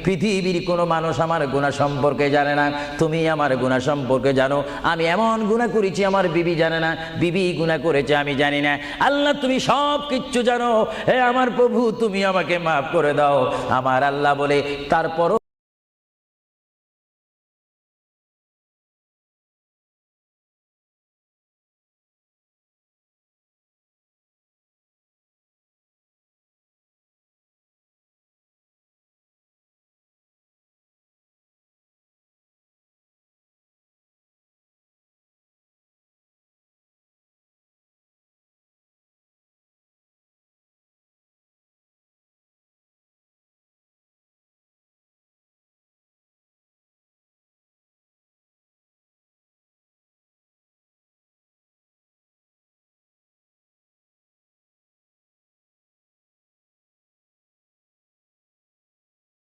পৃথিবীর কোনো মানুষ আমার গুনাহ সম্পর্কে জানে না, তুমি আমার গুনাহ সম্পর্কে জানো। আমি এমন গুনাহ করেছি আমার বিবি জানে না, বিবি গুনাহ করেছে আমি জানি না। আল্লাহ তুমি সব কিচ্ছু জানো, হে আমার প্রভু তুমি আমাকে মাফ করে দাও। আমার আল্লাহ বলে তারপরও